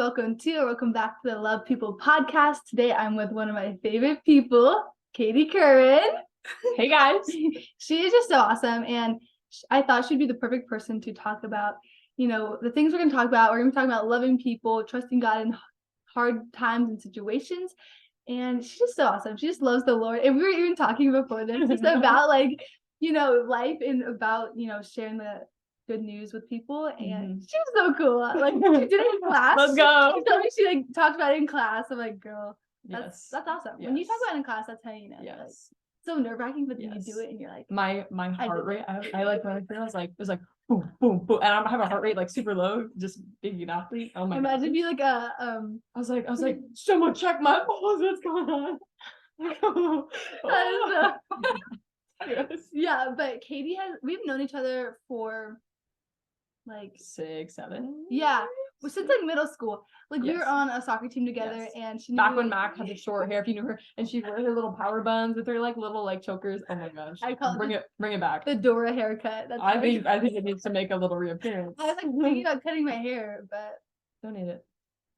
welcome back to the Love People podcast. Today I'm with one of my favorite people, Katie Curran. Hey guys. She is just so awesome, and I thought she'd be the perfect person to talk about, the things we're going to talk about. We're going to be talking about loving people, trusting God in hard times and situations, and she's just so awesome. She just loves the Lord, and we were even talking before this just about life and about sharing the good news with people, and she was so cool. Like, she did it in class. Let's go. She talked about it in class. I'm like, girl, that's awesome. Yes. When you talk about it in class, that's how you know. Yes. Like, so nerve-wracking, but then you do it and you're like, my heart rate. I like when I was like, it was like boom, boom, boom, and I have a heart rate like super low, just being an athlete. Oh my god. Imagine be like a I was like, someone check my pulse. What's going on? Yes. Yeah, but we've known each other for like 6, 7. Yeah. Well, since like middle school. Like we were Yes. on a soccer team together, and she knew back when Mack had the short hair, if you knew her, and she'd wear her little power buns with her like little like chokers. Oh my gosh. I call bring it back. The Dora haircut. That's I think it needs to make a little reappearance. I was like thinking about cutting my hair, but Don't need it.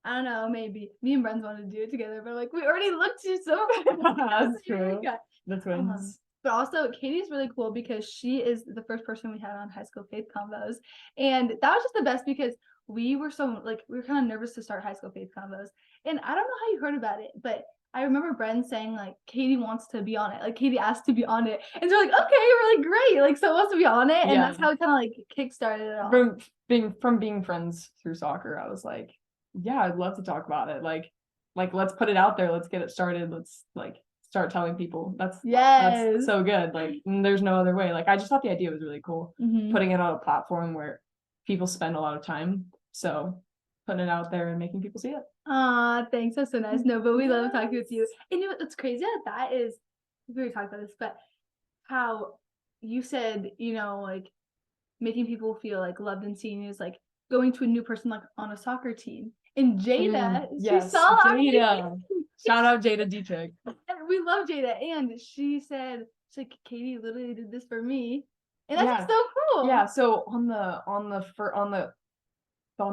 I don't know, maybe. Me and Bren's wanted to do it together, but like we already looked so That's true. The twins. But also, Katie's really cool because she is the first person we had on High School Faith Convos. And that was just the best because we were kind of nervous to start High School Faith Convos. And I don't know how you heard about it, but I remember Bren saying, like, Katie wants to be on it. Like, Katie asked to be on it. And so, like, okay, we're like, great. Like, someone wants to be on it. And that's how it kind of, like, kickstarted it all. From being friends through soccer, I was like, yeah, I'd love to talk about it. Like, let's put it out there. Let's get it started. Let's, like, start telling people. That's so good. Like, there's no other way. Like, I just thought the idea was really cool. Putting it on a platform where people spend a lot of time. So putting it out there and making people see it. Thanks. That's so nice. No, but we love talking with you. And you know what's crazy about that is, we already talked about this, but how you said, like making people feel like loved and seen is like going to a new person like on a soccer team. And Jada, she saw Jada. Shout out Jada Dietrich. We love Jada, and she's like, Katie literally did this for me, and that's just so cool. Yeah. So on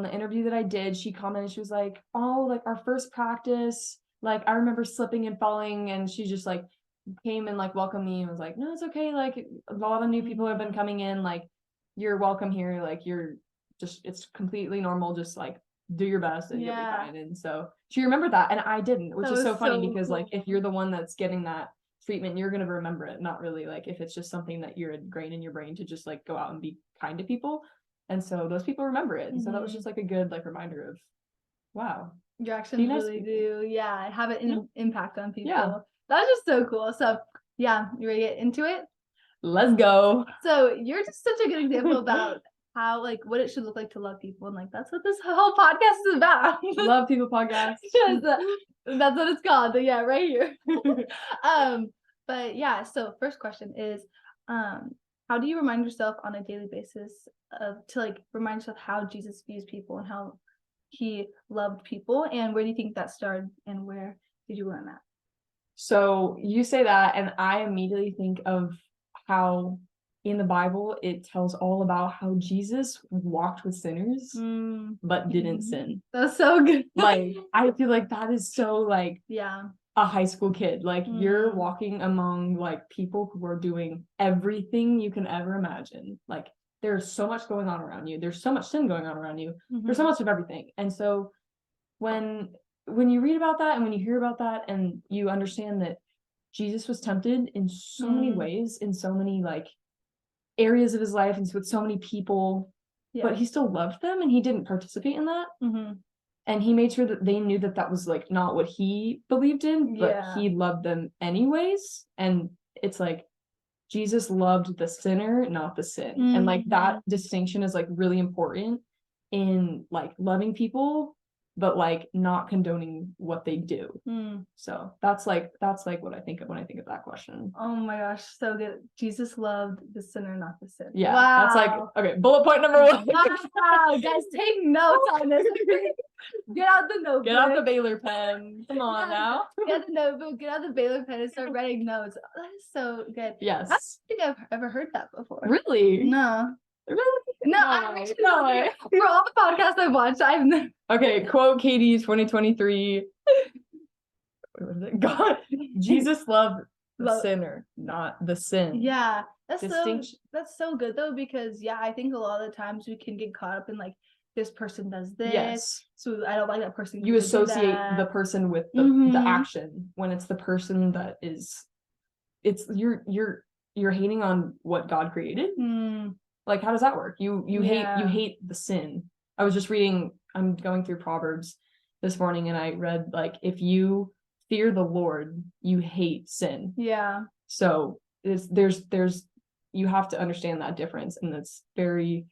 the interview that I did, she commented. She was like, "Oh, like our first practice, like I remember slipping and falling," and she just like came and like welcomed me and was like, "No, it's okay. Like a lot of new people have been coming in. Like you're welcome here. Like it's completely normal. Just like do your best and you'll be fine." And so she remembered that, and I didn't, which is so funny because cool. Like if you're the one that's getting that treatment, you're gonna remember it, not really like if it's just something that you're ingrained in your brain to just like go out and be kind to people. And so those people remember it. And so that was just like a good like reminder of, wow, your actions really do have an impact on people. That's just so cool. So you ready to get into it? Let's go. So you're just such a good example about how like what it should look like to love people, and like that's what this whole podcast is about. Love People podcast. That's what it's called. But right here. But so first question is how do you remind yourself on a daily basis to like remind yourself how Jesus views people and how he loved people, and where do you think that started and where did you learn that? So you say that and I immediately think of how in the Bible, it tells all about how Jesus walked with sinners, but didn't sin. That's so good. Like, I feel like that is so, like, a high school kid. Like, you're walking among, like, people who are doing everything you can ever imagine. Like, there's so much going on around you. There's so much sin going on around you. There's so much of everything. And so, when you read about that and when you hear about that and you understand that Jesus was tempted in so many ways, in so many, like, areas of his life and with so many people, but he still loved them and he didn't participate in that. And he made sure that they knew that that was like not what he believed in, but he loved them anyways. And it's like Jesus loved the sinner, not the sin. And like that distinction is like really important in like loving people, but like not condoning what they do. So that's like what I think of when I think of that question. Oh my gosh, so good. Jesus loved the sinner, not the sin. Yeah, that's like, okay, bullet point number 1. Wow, guys, take notes on this. Get out the notebook. Get out the Baylor pen. Come on now. Get the notebook, get out the Baylor pen and start writing notes. Oh, that is so good. Yes. I don't think I've ever heard that before. Really? No. Really? No, No way. for all the podcasts I've watched, Okay, quote Katie 2023. What was it? God, Jesus loved the sinner, not the sin. Yeah, that's so good though, because I think a lot of the times we can get caught up in like this person does this, yes, so I don't like that person. You associate the person with the action when it's the person that is. It's you're hating on what God created. Like, how does that work? You hate the sin. I was just reading. I'm going through Proverbs this morning, and I read like, if you fear the Lord, you hate sin. Yeah. So there's you have to understand that difference, and that's very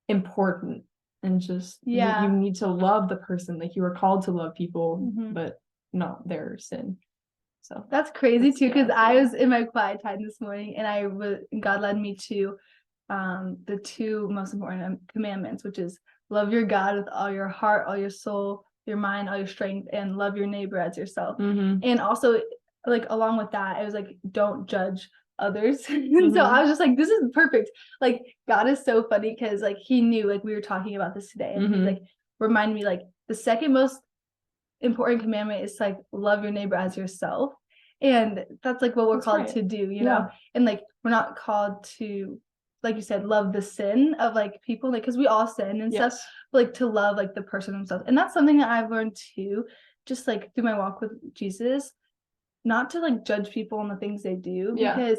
important. And just you need to love the person, like you are called to love people, but not their sin. So that's crazy too, because I was in my quiet time this morning, and God led me to the two most important commandments, which is love your God with all your heart, all your soul, your mind, all your strength, and love your neighbor as yourself. And also, like, along with that, it was like, don't judge others. And so I was just like, this is perfect. Like, God is so funny, because like he knew, like we were talking about this today, and he's like reminded me, like, the second most important commandment is like love your neighbor as yourself. And that's like what we're called to do, you know. And like, we're not called to, like you said, love the sin of like people, like, because we all sin and stuff, but like to love like the person themselves. And that's something that I've learned too, just like through my walk with Jesus, not to like judge people on the things they do, because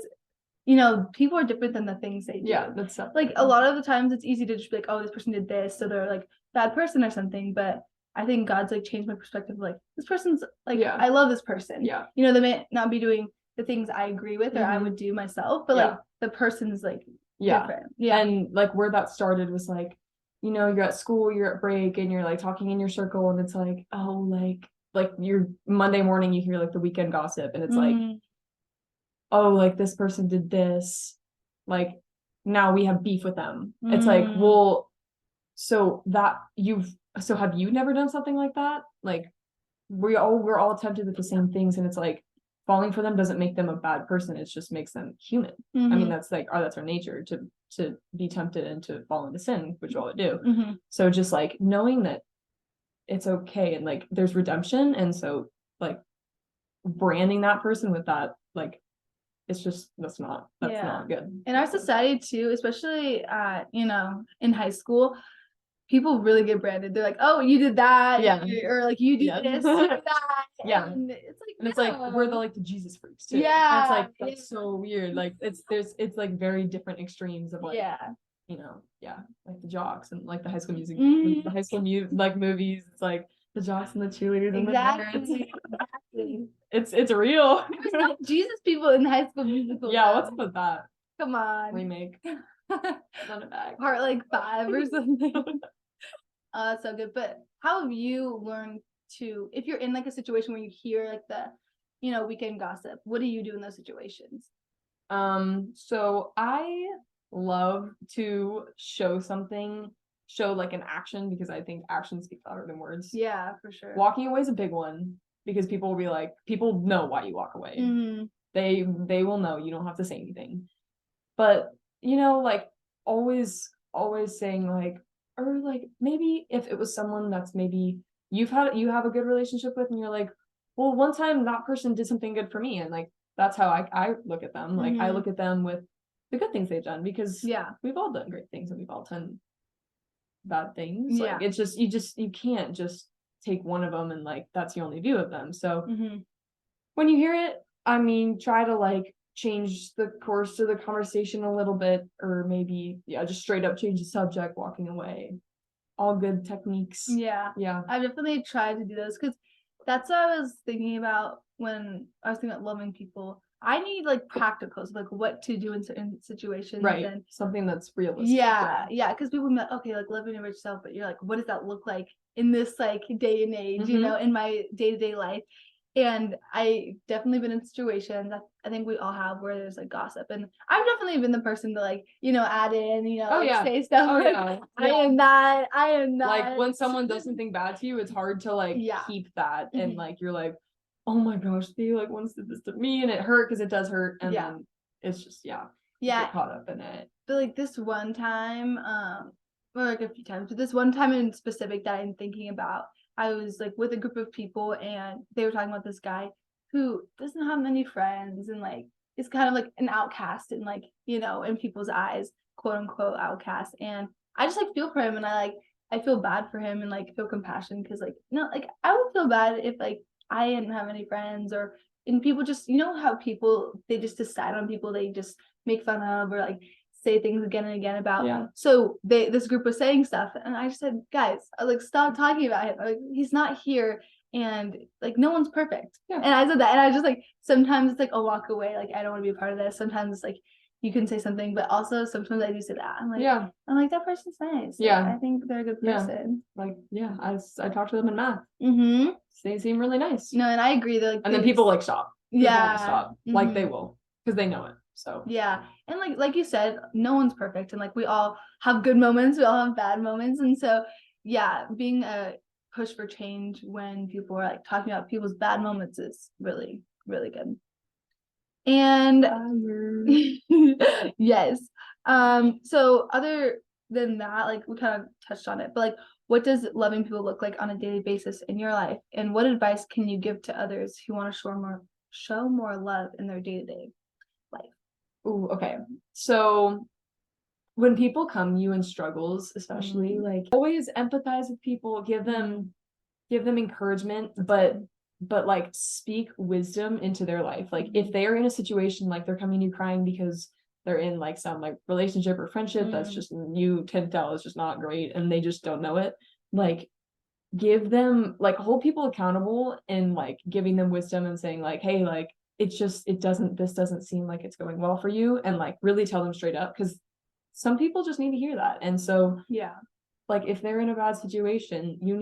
you know, people are different than the things they do. That's like a lot of the times it's easy to just be like, oh, this person did this, so they're like bad person or something. But I think God's like changed my perspective. Like, this person's like, I love this person. You know, they may not be doing the things I agree with or I would do myself, but like the person's like different. And like where that started was like, you know, you're at school, you're at break, and you're like talking in your circle, and it's like, oh, like your Monday morning you hear like the weekend gossip, and it's like, oh, like this person did this, like now we have beef with them. It's like, well, so have you never done something like that? Like, we're all tempted with the same things, and it's like, falling for them doesn't make them a bad person, it just makes them human. I mean, that's like that's our nature, to be tempted and to fall into sin, which we all do. So just like knowing that it's okay, and like there's redemption, and so like branding that person with that, like, it's just that's not good. In our society too, especially you know, in high school, people really get branded. They're like, oh, you did that, or like you do this, you do that. And it's like, we're the Jesus freaks too. And it's like, that's so weird. Like, it's like very different extremes of like, you know, like the jocks and like the High School Music, the High School like movies. It's like the jocks and the cheerleaders and the nerds. It's real. There's no Jesus people in High School Musical. What's up with that? Come on. Remake. Run it back. Part like 5 or something. That's so good. But how have you learned to, if you're in like a situation where you hear like the, you know, weekend gossip, what do you do in those situations? So I love to show like an action, because I think actions speak louder than words. Yeah, for sure. Walking away is a big one, because people will be like, people know why you walk away. They will know, you don't have to say anything. But you know, like always saying like, or like maybe if it was someone that's maybe you have a good relationship with, and you're like, well, one time that person did something good for me, and like that's how I look at them. Like, I look at them with the good things they've done, because we've all done great things and we've all done bad things. Like, it's just you can't just take one of them and like that's your only view of them. So when you hear it, I mean, try to like change the course of the conversation a little bit, or maybe just straight up change the subject, walking away. All good techniques. I've definitely tried to do those, because that's what I was thinking about when I was thinking about loving people. I need like practicals, like what to do in certain situations, and something that's realistic. Because people be like, okay, like loving yourself, but you're like, what does that look like in this like day and age, you know, in my day-to-day life? And I definitely been in situations, I think we all have, where there's like gossip, and I've definitely been the person to like, you know, add in, you know, say stuff. I am not like, when someone does something bad to you, it's hard to like keep that, and like you're like, oh my gosh, they like once did this to me and it hurt, because it does hurt, and then it's just get caught up in it. But like this one time, or like a few times, but this one time in specific that I'm thinking about, I was like with a group of people and they were talking about this guy who doesn't have many friends and like is kind of like an outcast and like, you know, in people's eyes, quote unquote outcast. And I just like feel for him and I feel bad for him and like feel compassion because like no, like I would feel bad if like I didn't have any friends or and people just you know how people they just decide on people they just make fun of or like say things again and again about. Yeah. So this group was saying stuff and I just said, guys, like stop talking about him. Like he's not here and like no one's perfect. Yeah. And I said that and I just like sometimes it's like a walk away, like I don't want to be a part of this. Sometimes it's like you can say something, but also sometimes I do say that. I'm like that person's nice. Yeah. Like, I think they're a good person. Like I talked to them in math. Mm-hmm. They seem really nice. No, and I agree. They're like and then people like stop. Yeah. People stop. Like they will. Because they know it. So yeah. And like you said, no one's perfect. And like we all have good moments, we all have bad moments. And so yeah, being a push for change when people are like talking about people's bad moments is really, really good. And yes. So other than that, like we kind of touched on it, but like what does loving people look like on a daily basis in your life? And what advice can you give to others who want to show more love in their day-to-day life? Ooh, okay. So when people come to you in struggles, especially like always empathize with people, give them encouragement, but like speak wisdom into their life. Like if they are in a situation like they're coming to you crying because they're in like some like relationship or friendship that's just you can tell is just not great and they just don't know it, like give them like hold people accountable and like giving them wisdom and saying like, hey, like this doesn't seem like it's going well for you, and like really tell them straight up because some people just need to hear that. And so yeah, like if they're in a bad situation, you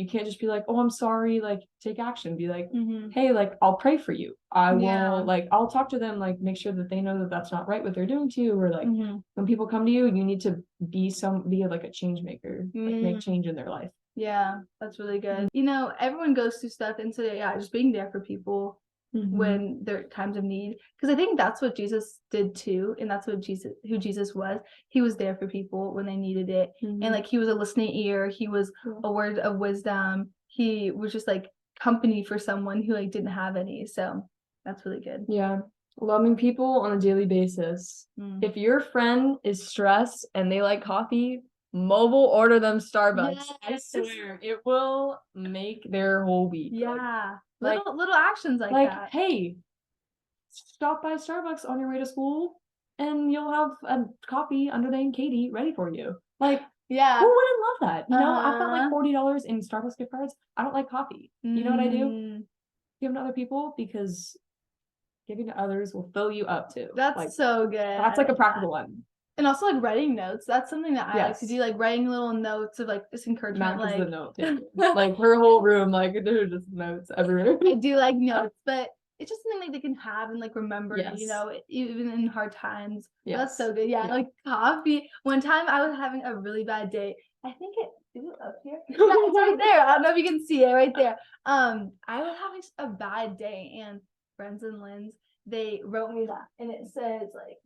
can't just be like, oh, I'm sorry, like take action. Be like, hey, like I'll pray for you. I'll talk to them, like make sure that they know that that's not right what they're doing to you, or like when people come to you, you need to be like a change maker, like make change in their life. Yeah, that's really good. You know, everyone goes through stuff, and so yeah, just being there for people when there are times of need, because I think that's what Jesus did too, and that's what who Jesus was. He was there for people when they needed it, and like he was a listening ear. He was a word of wisdom. He was just like company for someone who like didn't have any. So that's really good. Yeah, loving people on a daily basis. If your friend is stressed and they like coffee, mobile order them Starbucks. Yes. I swear it will make their whole week. Yeah. Like, little actions like that. Hey, stop by Starbucks on your way to school and you'll have a coffee under the name Katie ready for you. Like, yeah, who wouldn't love that? You know, I've got like $40 in Starbucks gift cards. I don't like coffee. You know what I do? Give them to other people because giving to others will fill you up too. That's like, so good. That's like a practical one. And also like writing notes. That's something that I like to do, like writing little notes of like this encouragement. Mack is the note taker. Like her whole room, like there are just notes everywhere. I do like notes, but it's just something like they can have and like remember, you know, even in hard times. Yeah, that's so good. Yeah, like coffee. One time I was having a really bad day. I think is it up here? Yeah, it's right there. I don't know if you can see it right there. I was having a bad day, and Friends and Lynn's, they wrote me that, and it says like,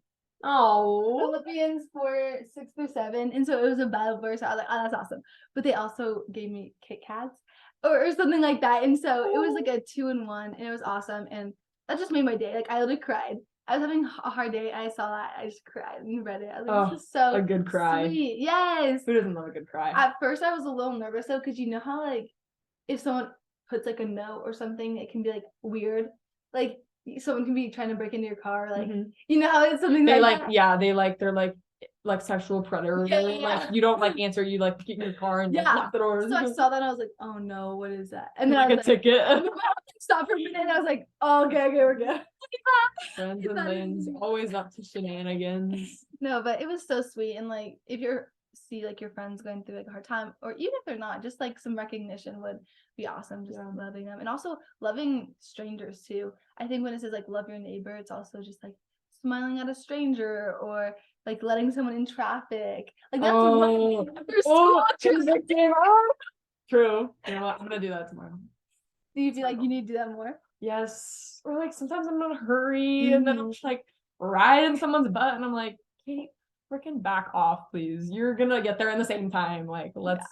oh, Philippians 4:6-7, and so it was a Bible verse. I was like, oh, that's awesome. But they also gave me Kit Kats or something like that, and so it was like a 2-in-1, and it was awesome, and that just made my day. Like I literally cried. I was having a hard day. I saw that. I just cried and read it. I was like, this is so a good cry. Sweet. Yes. Who doesn't love a good cry? At first, I was a little nervous though, because you know how like if someone puts like a note or something, it can be like weird. Like someone can be trying to break into your car, like you know how it's something they like that? Yeah, they're like sexual predator. Yeah. Like you don't like answer, you like get in your car and like lock the doors. So I saw that and I was like, oh no, what is that? And then like I was a ticket. Stop for a minute and I was like, oh, okay, we're good. Friends and Lynn's always up to shenanigans. No, but it was so sweet, and like if you're see like your friends going through like a hard time, or even if they're not, just like some recognition would be awesome. Just loving them, and also loving strangers too. I think when it says like love your neighbor, it's also just like smiling at a stranger or like letting someone in traffic. Like that's true. You know what? I'm gonna do that tomorrow. Do you feel like you need to do that more? Yes. Or like sometimes I'm in a hurry and then I'm just like right in someone's butt, and I'm like, Kate, freaking back off, please. You're gonna get there in the same time. Like, let's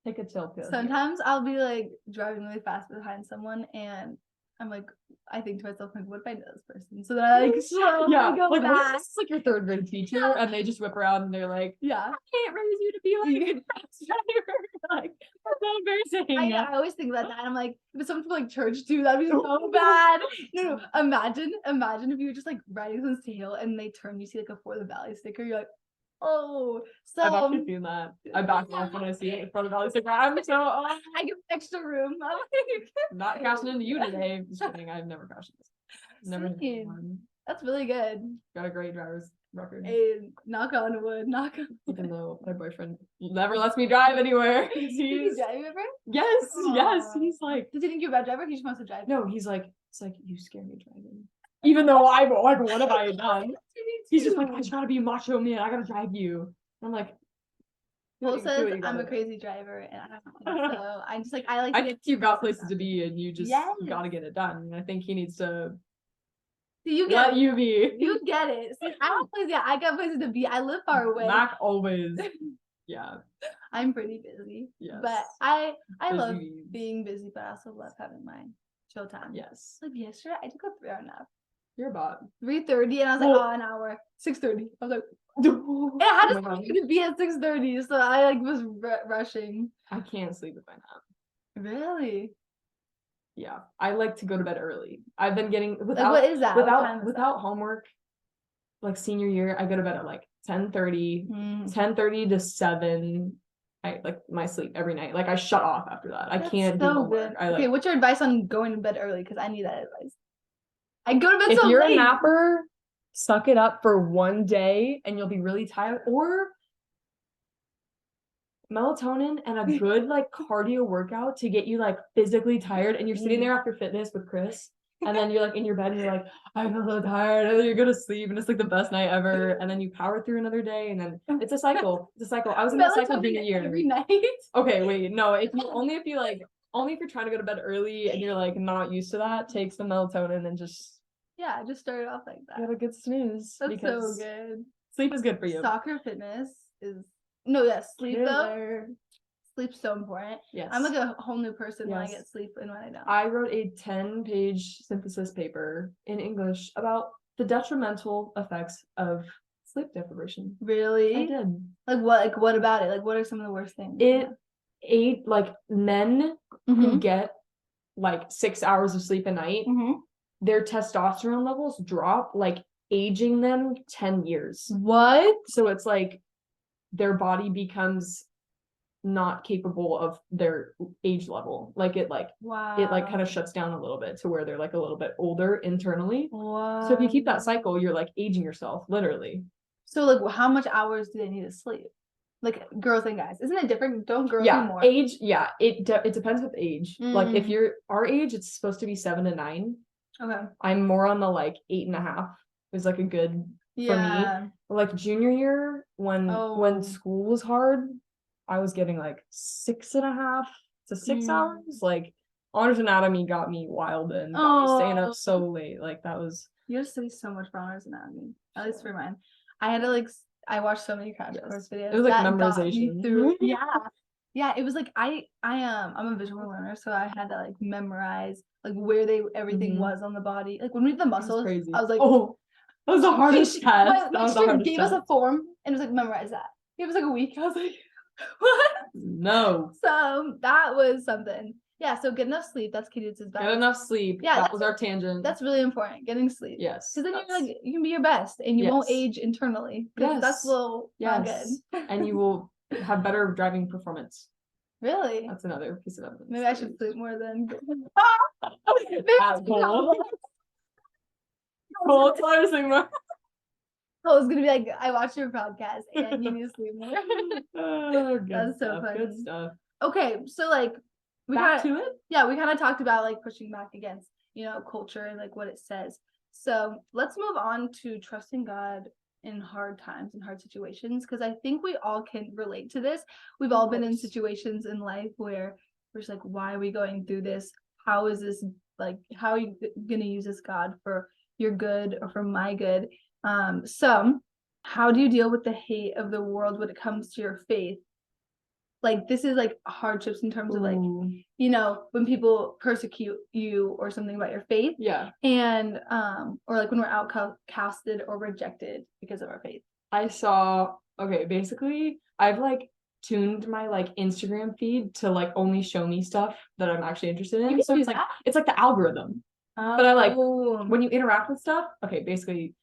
take a chill pill. Sometimes I'll be like driving really fast behind someone, and I'm like, I think to myself, like, what if I know this person? So then I like slowly go like, what back. if this is like your third grade teacher, and they just whip around and they're like, Yeah. I can't raise you to be like a bus driver. Like, that's so embarrassing. I always think about that. I'm like, if it's something from like church too, that'd be so bad. No, imagine if you were just like riding someone's tail and they turn, you see like a For the Valley sticker, you're like, oh. So I've actually seen that. I back off when I see it in front of the Valley sticker. I'm so I get extra room. I'm like, not cashing into you today. Just kidding. I've never cashed this. Never hit Same. one. That's really good. Got a great driver's record. Hey, knock on wood, knock on wood. Even though my boyfriend never lets me drive anywhere. Did he drive you ever? Yes. Aw. He's like, Does he think you're a bad driver? He just wants to drive. no, he's like, it's like, you scare me driving. Even though I'm like, what have I done? He's just like, I just gotta be a macho man. I gotta drive you. I'm like, Will do says what you I'm a gotta crazy driver, and I don't think so. I'm just like, I like to I get think you've got places to be, and you just Yes. gotta get it done. And I think he needs to See, you get let it. you be. You get it. See, I don't places. Yeah, I got places to be. I live far away. Mack always, yeah, I'm pretty busy. yes. But I Busy love bees. being busy, but I also love having my chill time. Yes, Like yesterday, I took a 3-hour nap. you're a bot. 3:30, and I was like, Well- oh, an hour. 6:30. I was like, And and I had to be at 6:30, so I like was rushing. I can't sleep if I nap. Really? Yeah, I like to go to bed early. I've been getting Like, without what is that? What time is without homework. Like senior year, I go to bed at like 10:30, that? 10:30 to 7. I like my sleep every night. Like I shut off after that. I That's can't do so homework. good. I like Okay, what's your advice on going to bed early? Because I need that advice. I go to bed if so you're late. a napper, suck it up for one day and you'll be really tired. Or melatonin and a good like cardio workout to get you like physically tired, and you're sitting there after fitness with Chris, and then you're like in your bed and you're like, I feel so tired, and then you go to sleep and it's like the best night ever, and then you power through another day, and then it's a cycle. It's a cycle. I was in that cycle junior year. Every night. Okay, wait, no, if you're trying to go to bed early and you're like not used to that, take some melatonin and just Yeah, just start it off like get that. a good snooze. That's because so good. sleep is good for you. Soccer fitness is sleep though. Killer. Sleep's so important. Yes. I'm like a whole new person when I Yes. get sleep and when I don't. I wrote a 10-page synthesis paper in English about the detrimental effects of sleep deprivation. Really? I did. Like what about it? Like what are some of the worst things? Like men who Mhm. get like 6 hours of sleep a night, Mhm. their testosterone levels drop, like aging them 10 years. What? So it's like their body becomes not capable of their age level. Like it Wow. kind of shuts down a little bit to where they're like a little bit older internally. Wow. So if you keep that cycle, you're like aging yourself, literally. So like how much hours do they need to sleep? Like girls and guys. Isn't it different? Don't girls do Yeah, more? age, yeah, it depends with age. Like if Mm. you're our age, it's supposed to be 7 to 9. Okay. I'm more on the like 8.5 is like a good for me. Yeah. Like junior year when Oh. school was hard, I was getting like 6.5 to 6 hours. Like honors anatomy got me wild and got me staying up so late. Like that was You have to study so much for honors anatomy. At least for mine. I had to like I watched so many crash course videos. It was like that got me memorization. through. Yeah, it was like I I'm a visual learner, so I had to like memorize like where everything Mhm. was on the body. Like when we did the muscles, crazy. I was like, oh, that was the hardest test. That But was the she hardest gave us test. a form and it was like memorize that. It was like a week. I was like, what? No. So that was something. Yeah, so get enough sleep. That's Katie's advice. Get enough sleep. Yeah, that was our tangent. That's really important. Getting sleep. Yes. Because then you're like you can be your best and you won't Yes. age internally. Because Yes. that's a little not yes. good. And you will have better driving performance. Really? That's another piece of evidence. Maybe I should sleep more then. That's cool. Cool. It's honestly more. I was gonna be like, I watched your podcast and you need to sleep more. Oh, good That's so stuff. funny. Good stuff. Okay, so like we Back kinda, to it. yeah, we kind of talked about like pushing back against, culture and like what it says. So let's move on to trusting God in hard times and hard situations, because I think we all can relate to this. We've all been in situations in life where we're just like, why are we going through this? How is this like, how are you gonna use this, God, for your good or for my good. So how do you deal with the hate of the world when it comes to your faith? Like, this is like hardships in terms of like, you know, when people persecute you or something about your faith. Yeah. And or like when we're outcasted or rejected because of our faith. Basically I've like tuned my like Instagram feed to like only show me stuff that I'm actually interested in. So it's like the algorithm. But I like when you interact with stuff, basically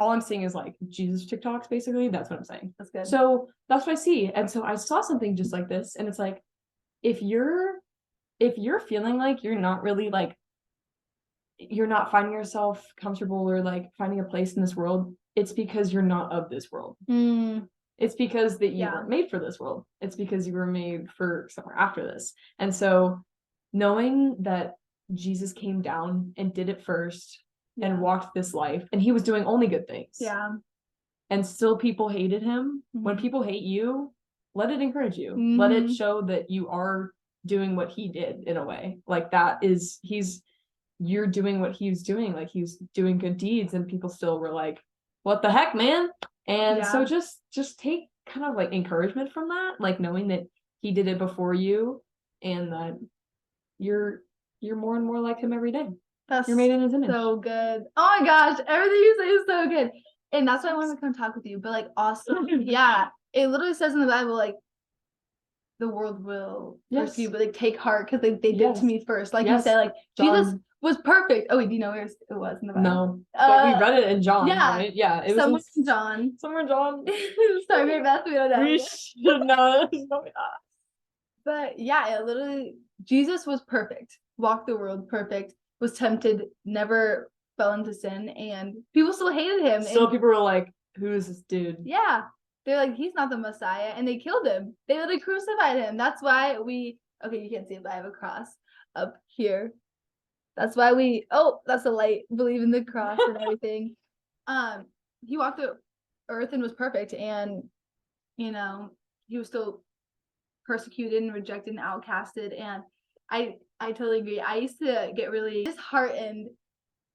all I'm seeing is like Jesus TikToks, basically. That's what I'm saying. That's good. So that's what I see. And so I saw something just like this, and it's like, if you're feeling like you're not really like, you're not finding yourself comfortable or like finding a place in this world, it's because you're not of this world. It's because that you weren't made for this world. It's because you were made for somewhere after this. And so knowing that Jesus came down and did it first and walked this life, and he was doing only good things. Yeah. And still people hated him. When people hate you, let it encourage you. Let it show that you are doing what he did in a way. Like you're doing what he was doing. Like he was doing good deeds, and people still were like, what the heck, man? And so just take kind of like encouragement from that, like knowing that he did it before you, and that you're more and more like him every day. You're made in his image. So good. Oh my gosh, everything you say is so good. And that's why I wanted to come talk with you. But like also, it literally says in the Bible, like, the world will persecute you, but like take heart because they did to me first. Like you said, like Jesus was perfect. Oh wait, do you know where it was in the Bible? No, but we read it in John, right? Yeah, it was in John. Somewhere in John. Sorry, maybe that's we don't know. No, but yeah, it literally, Jesus was perfect, walked the world perfect, was tempted, never fell into sin, and people still hated him. Still, people were like, "Who is this dude?" Yeah. They're like, he's not the Messiah, and they killed him. They literally crucified him. That's why you can't see it, but I have a cross up here. That's why that's a light, believe in the cross and everything. He walked the earth and was perfect, and, you know, he was still persecuted and rejected and outcasted, and I totally agree. I used to get really disheartened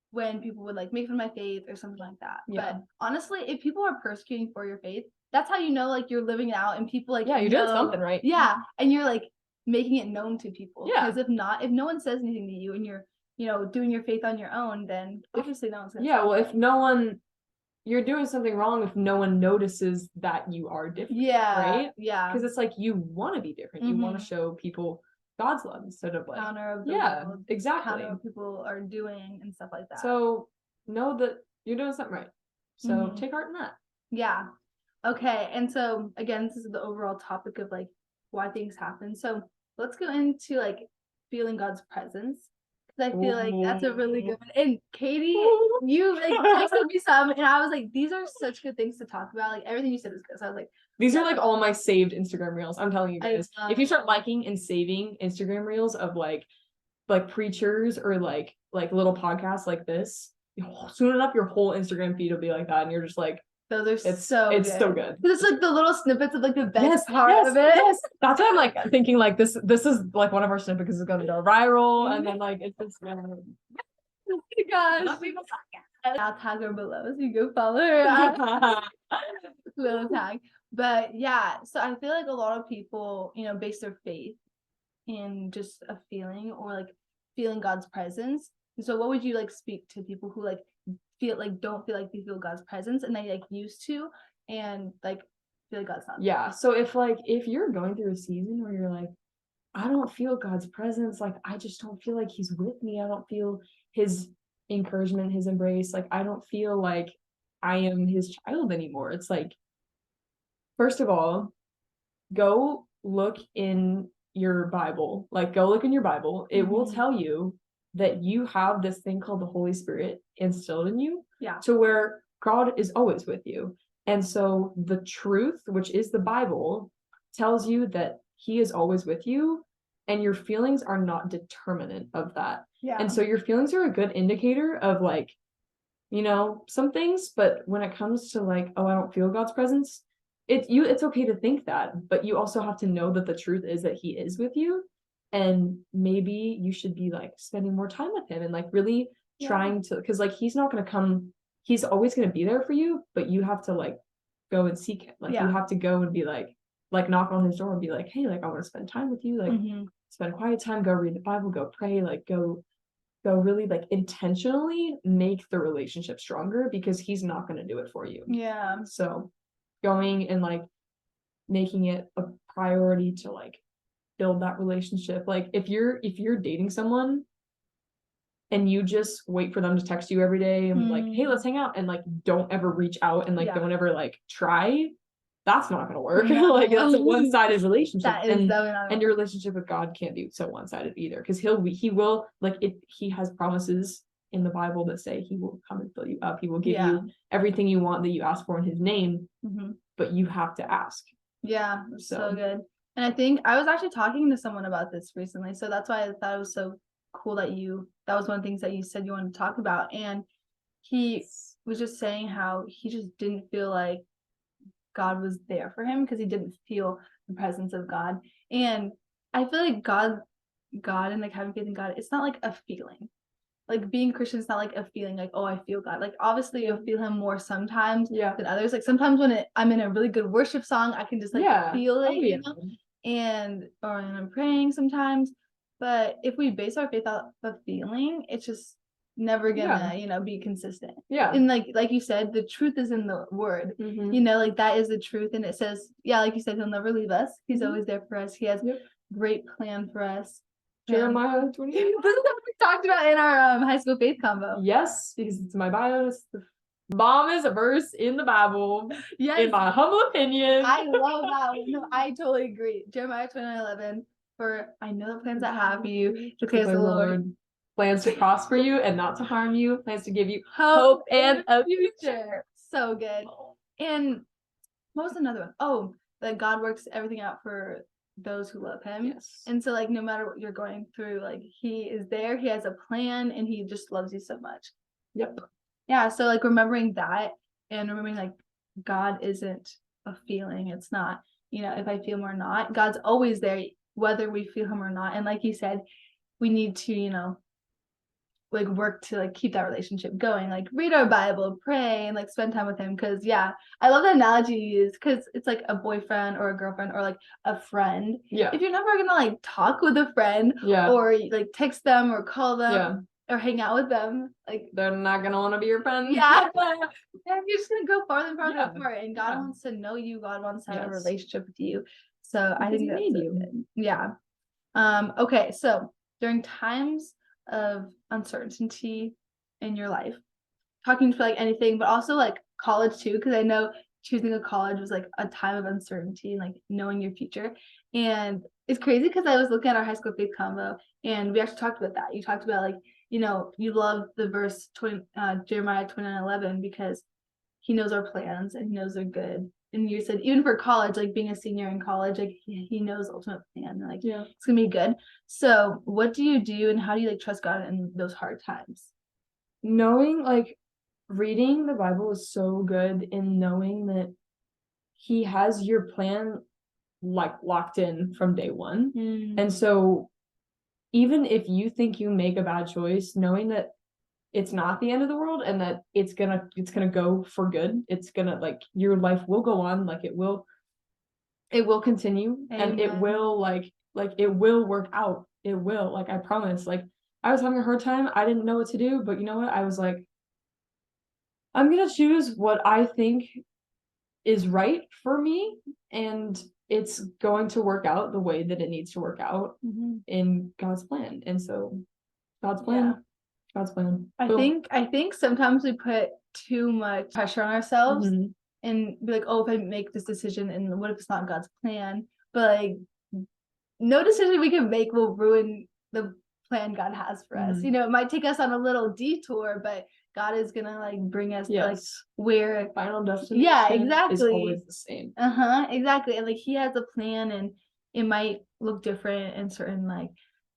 when people would like make fun of my faith or something like that. But honestly, if people are persecuting for your faith, that's how you know like you're living it out, and people like you're doing something right. Yeah, and you're like making it known to people. Yeah. Because if no one says anything to you and you're doing your faith on your own, then obviously no one's gonna. Yeah, well, if no one, you're doing something wrong if no one notices that you are different. Yeah. Right. Yeah. Because it's like you want to be different. You want to show people God's love instead of like counter of the world, exactly counter what people are doing and stuff like that. So know that you're doing something right. So take heart in that. Yeah. Okay. And so again, this is the overall topic of like why things happen. So let's go into like feeling God's presence, because I feel like that's a really good one. And Katie, you like texted me some, and I was like, these are such good things to talk about. Like everything you said is good. So I was like, these are like all my saved Instagram reels. I'm telling you guys, if you start liking and saving Instagram reels of like preachers or like little podcasts like this, soon enough your whole Instagram feed will be like that, and you're just like, those are it's so good. It's like the little snippets of like the best part of it. Yes. That's why I'm like thinking like this is like one of our snippets is going to go viral, and then like it's just oh my gosh. I'll tag her below so you go follow her. Little tag. But yeah, so I feel like a lot of people, base their faith in just a feeling or like feeling God's presence. And so what would you like speak to people who like don't feel like they feel God's presence, and they like used to, and like feel like God's not there? Yeah. So if you're going through a season where you're like, I don't feel God's presence, like I just don't feel like he's with me, I don't feel his encouragement, his embrace, like I don't feel like I am his child anymore. It's like, first of all, go look in your Bible. Like, go look in your Bible. It will tell you that you have this thing called the Holy Spirit instilled in you. Yeah. To where God is always with you. And so the truth, which is the Bible, tells you that he is always with you, and your feelings are not determinant of that. Yeah. And so your feelings are a good indicator of like, some things, but when it comes to like, oh, I don't feel God's presence, it's okay to think that, but you also have to know that the truth is that he is with you, and maybe you should be like spending more time with him and like really trying to, because like he's not going to come, he's always going to be there for you, but you have to like go and seek him. Like you have to go and be like knock on his door and be like, hey, like I want to spend time with you, like spend quiet time, go read the Bible, go pray, like go really like intentionally make the relationship stronger, because he's not going to do it for you. Yeah. So going and like making it a priority to like build that relationship. Like if you're dating someone and you just wait for them to text you every day and like, hey, let's hang out, and like don't ever reach out and like don't ever like try, that's not gonna work. Like that's a one-sided relationship. And your relationship with God can't be so one-sided either, because he will like it, he has promises in the Bible that say he will come and fill you up, he will give you everything you want that you ask for in his name, but you have to ask. Yeah, so good. And I think I was actually talking to someone about this recently, so that's why I thought it was so cool that that was one of the things that you said you wanted to talk about. And he was just saying how he just didn't feel like God was there for him, because he didn't feel the presence of God. And I feel like God and like having faith in God, it's not like a feeling. Like being Christian is not like a feeling like, oh, I feel God. Like obviously you'll feel him more sometimes than others. Like sometimes when I'm in a really good worship song, I can just like feel it, you know? And or when I'm praying sometimes. But if we base our faith off of feeling, it's just never gonna, you know, be consistent. And like you said, the truth is in the word. You know, like that is the truth. And it says, like you said, he'll never leave us. He's always there for us. He has great plan for us. Jeremiah 28. This is what we talked about in our high school faith combo. Yes, because it's my bio. It's the bombest verse in the Bible. Yes, in my humble opinion. I love that one. No, I totally agree. Jeremiah 29:11. For I know the plans I have for you, declares the Lord. Plans to prosper you and not to harm you. Plans to give you hope and a future. So good. And what was another one? Oh, that God works everything out for those who love him. Yes. And so like no matter what you're going through, like he is there, he has a plan, and he just loves you so much. Yep. Yeah, so like remembering that, and remembering like God isn't a feeling. It's not, you know, if I feel him or not, God's always there whether we feel him or not. And like you said, we need to, you know, like work to like keep that relationship going, like read our Bible, pray, and like spend time with him. Because I love the analogy you use, because it's like a boyfriend or a girlfriend or like a friend. If you're never gonna like talk with a friend or like text them or call them or hang out with them, like they're not gonna want to be your friend. You're just gonna go farther and farther apart. And God wants to know you. God wants to have a relationship with you. So because I think that's so good. Okay, so during times of uncertainty in your life, talking to like anything, but also like college too, because I know choosing a college was like a time of uncertainty and like knowing your future. And it's crazy because I was looking at our high school faith convo, and we actually talked about that. You talked about like, you know, you love the verse Jeremiah 29:11, because he knows our plans and he knows they're good. And you said even for college, like being a senior in college, like he knows the ultimate plan, like it's gonna be good. So what do you do, and how do you like trust God in those hard times? Knowing, like, reading the Bible is so good in knowing that he has your plan like locked in from day one. And so even if you think you make a bad choice, knowing that it's not the end of the world, and that it's gonna go for good. It's gonna, like, your life will go on, like it will continue. Amen. And it will like it will work out. It will, like, I promise. Like, I was having a hard time. I didn't know what to do, but you know what? I was like, I'm gonna choose what I think is right for me, and it's going to work out the way that it needs to work out in God's plan. And so God's plan. God's plan. I think sometimes we put too much pressure on ourselves and be like, oh, if I make this decision, and what if it's not God's plan? But like, no decision we can make will ruin the plan God has for us. You know, it might take us on a little detour, but God is gonna like bring us to like where final destination exactly is always the same. Exactly. And like he has a plan, and it might look different in certain like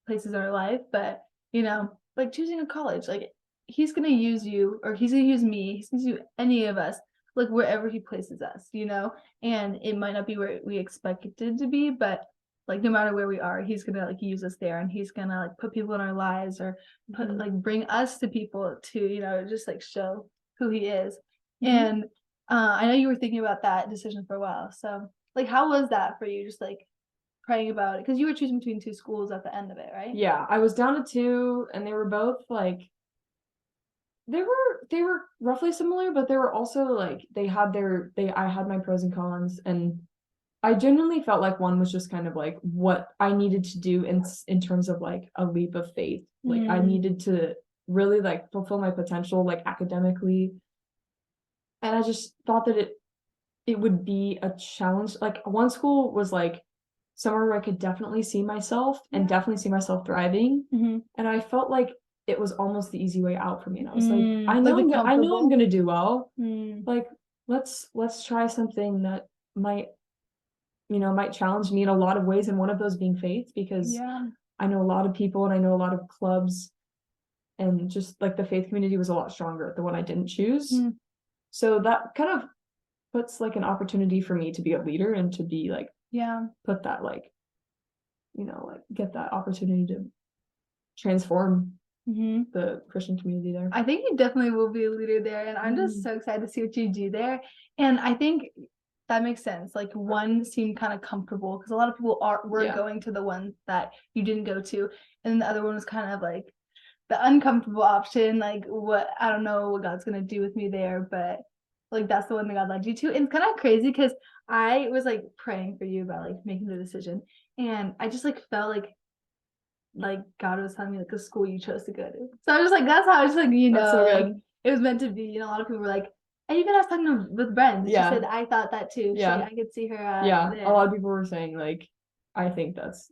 places in our life, but you know, like choosing a college, like he's gonna use you, or he's gonna use me, he's gonna use any of us, like wherever he places us, you know. And it might not be where we expect it to be, but like no matter where we are, he's gonna like use us there, and he's gonna like put people in our lives, or put like bring us to people to, you know, just like show who he is. And I know you were thinking about that decision for a while. So like, how was that for you? Just like praying about it, because you were choosing between two schools at the end of it, right? Yeah, I was down to two, and they were both like they were roughly similar, but they were also like I had my pros and cons, and I genuinely felt like one was just kind of like what I needed to do in terms of like a leap of faith. Like I needed to really like fulfill my potential like academically. And I just thought that it would be a challenge. Like one school was like somewhere where I could definitely see myself and definitely see myself thriving. And I felt like it was almost the easy way out for me. And I was like, I know I'm gonna do well. Like let's try something that might challenge me in a lot of ways, and one of those being faith, because I know a lot of people and I know a lot of clubs, and just like the faith community was a lot stronger at the one I didn't choose. So that kind of puts like an opportunity for me to be a leader and to be like put that like like get that opportunity to transform the Christian community there. I think you definitely will be a leader there, and I'm just so excited to see what you do there. And I think that makes sense. Like one seemed kind of comfortable, because a lot of people were going to the one that you didn't go to, and the other one was kind of like the uncomfortable option. Like, what, I don't know what God's gonna do with me there, but like that's the one that God led you to. And it's kind of crazy, because I was like praying for you about like making the decision, and I just like felt like God was telling me like the school you chose to go to. So I was like, that's how I was like, so like, it was meant to be. You know, a lot of people were like, and even I was talking with Brent, she said I thought that too. I could see her there. A lot of people were saying like, I think that was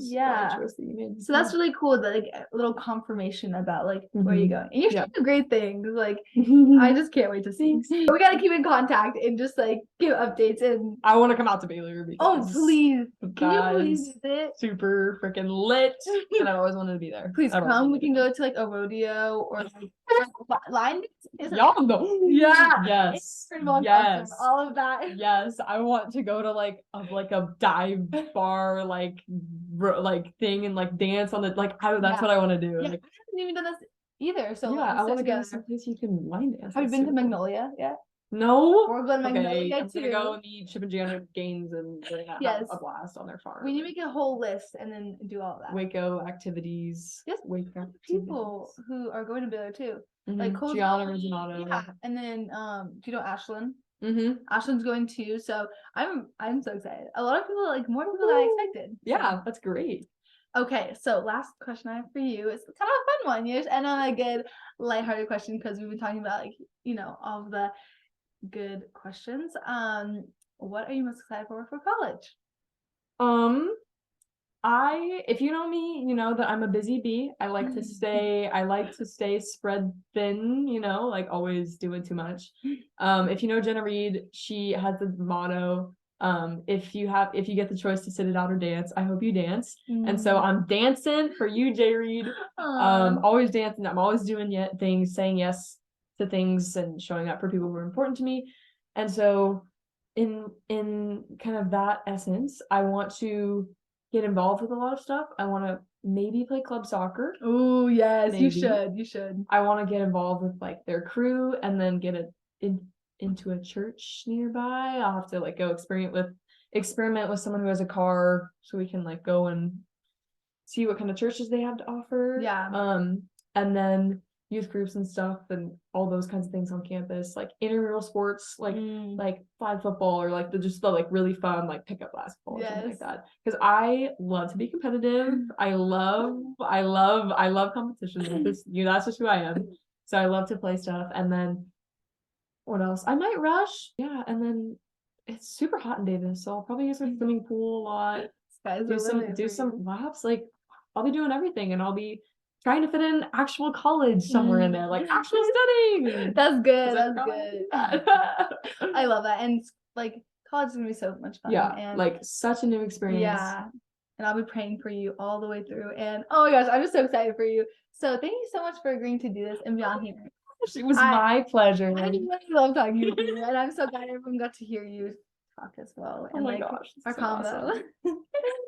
the right choice that you made. So that's really cool, that like a little confirmation about like where you're going. And you're doing great things. Like I just can't wait to see. We gotta keep in contact and just like give updates. And I want to come out to Baylor, because please, can you please visit? Super freaking lit, and I always wanted to be there. Please come. We can go to like a rodeo or like line dance. Y'all know. Yes. All of that. Yes, I want to go to like a dive bar like thing, and like dance on the that's what I want to do. I haven't even done this either. So I want to go to some place you can line dance. Have you been to Magnolia yet? No. We're going to Magnolia I'm gonna go and meet Chip and Joanna Gaines, and they're gonna have a blast on their farm. We need to make a whole list and then do all of that. Waco activities. Yes, people who are going to Baylor too. Like Gianna Reginato. And then do you know Ashlyn? Ashlyn's going too. So I'm so excited. A lot of people, like more people than I expected. Yeah, that's great. Okay, so last question I have for you is kind of a fun one. You just end on a good lighthearted question, because we've been talking about like all of the good questions. What are you most excited for college? If you know me, you know that I'm a busy bee. I like to stay spread thin, like always doing too much. If you know Jenna Reed, she has the motto, if you get the choice to sit it out or dance, I hope you dance. And so I'm dancing for you, Jay Reed. Always dancing. I'm always doing things, saying yes to things, and showing up for people who are important to me. And so in kind of that essence, I want to get involved with a lot of stuff. I want to maybe play club soccer. Oh yes, maybe. You should. I want to get involved with like their crew, and then get into a church nearby. I'll have to like go experiment with someone who has a car, so we can like go and see what kind of churches they have to offer. And then youth groups and stuff, and all those kinds of things on campus, like intramural sports, like flag football, or like the like really fun like pickup basketball or something like that. Because I love to be competitive. I love competition. That's just who I am. So I love to play stuff. And then what else? I might rush. Yeah, and then it's super hot in Davis, so I'll probably use my swimming pool a lot. Do some laps. Like I'll be doing everything, and I'll be trying to fit in actual college somewhere in there, like actual studying. That's good. That's good. I love that. And like college is gonna be so much fun. And like such a new experience. Yeah. And I'll be praying for you all the way through. And oh my gosh, I'm just so excited for you. So thank you so much for agreeing to do this and be on here. It was my pleasure. I really love talking to you, and I'm so glad everyone got to hear you talk as well. Oh And my like gosh, our so combo. awesome.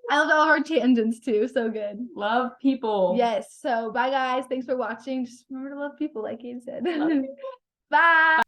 I loved all of our tangents too. So good. Love people. Yes. So bye guys. Thanks for watching. Just remember to love people, like Kate said. Love people. Bye.